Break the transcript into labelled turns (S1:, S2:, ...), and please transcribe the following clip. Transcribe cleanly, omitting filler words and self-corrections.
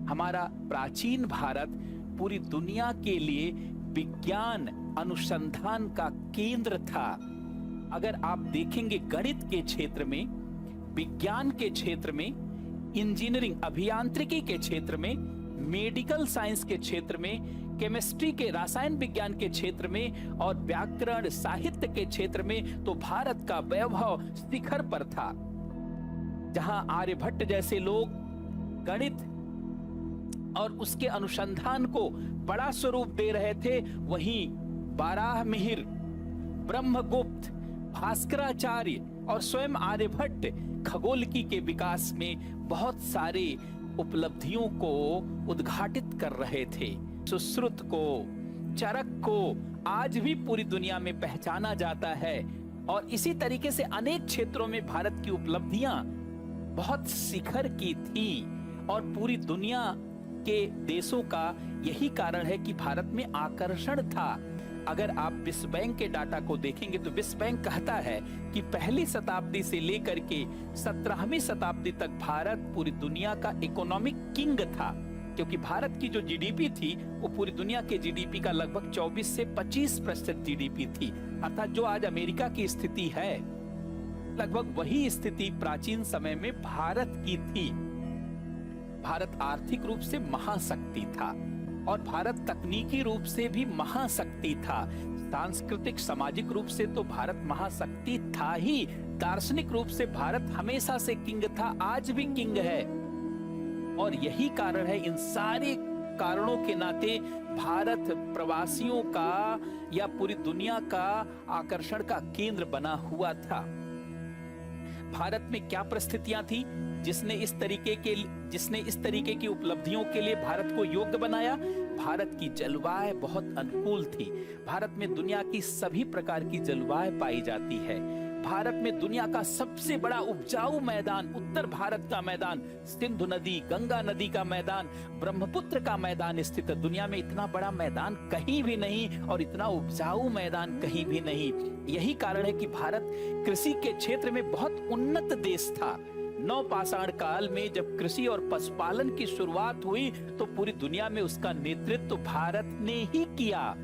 S1: हमारा प्राचीन भारत पूरी दुनिया के लिए विज्ञान अनुसंधान का केंद्र था। अगर आप देखेंगे गणित के क्षेत्र में, विज्ञान के क्षेत्र में, इंजीनियरिंग अभियांत्रिकी के क्षेत्र में, मेडिकल साइंस के क्षेत्र में, केमिस्ट्री के रसायन विज्ञान के क्षेत्र में और व्याकरण साहित्य के क्षेत्र में, तो भारत का वैभव शिखर पर था। जहां आर्यभट्ट जैसे लोग गणित और उसके अनुसंधान को बड़ा स्वरूप दे रहे थे, वहीं बाराहमिहिर, ब्रह्मगुप्त, भास्कराचार्य और स्वयं आर्यभट्ट खगोलकी के विकास में बहुत सारे उपलब्धियों को उद्घाटित कर रहे थे। सुश्रुत को, चरक को आज भी पूरी दुनिया में पहचाना जाता है और इसी तरीके से अनेक क्षेत्रों में भारत की उपलब्धियां बहुत शिखर की थी और पूरी दुनिया के देशों का यही कारण है कि भारत में आकर्षण था। अगर आप विश्व बैंक के डाटा को देखेंगे तो विश्व बैंक कहता है कि पहली शताब्दी से लेकर के 17वीं शताब्दी तक भारत पूरी दुनिया का इकोनॉमिक किंग था, क्योंकि भारत की जो जीडीपी थी वो पूरी दुनिया के जीडीपी का लगभग 24 से 25% जीडीपी थी। अर्थात जो आज अमेरिका की स्थिति है, लगभग वही स्थिति प्राचीन समय में भारत की थी। भारत आर्थिक रूप से महाशक्ति था और भारत तकनीकी रूप से भी महाशक्ति था। सांस्कृतिक सामाजिक रूप से तो भारत महाशक्ति था ही, दार्शनिक रूप से भारत हमेशा से किंग था, आज भी किंग है। और यही कारण है, इन सारे कारणों के नाते भारत प्रवासियों का या पूरी दुनिया का आकर्षण का केंद्र बना हुआ था। भारत में क्या परिस्थितियां थी जिसने इस तरीके की उपलब्धियों के लिए भारत को योग्य बनाया? भारत की जलवायु बहुत अनुकूल थी। भारत में दुनिया की सभी प्रकार की जलवायु पाई जाती है। भारत में दुनिया का सबसे बड़ा उपजाऊ मैदान उत्तर भारत का मैदान, सिंधु नदी, गंगा नदी का मैदान, ब्रह्मपुत्र का मैदान स्थित है। दुनिया में इतना बड़ा मैदान कहीं भी नहीं और इतना उपजाऊ मैदान कहीं भी नहीं। यही कारण है कि भारत कृषि के क्षेत्र में बहुत उन्नत देश था। नवपाषाण काल में जब कृषि और पशुपालन की शुरुआत हुई तो पूरी दुनिया में उसका नेतृत्व भारत ने ही किया।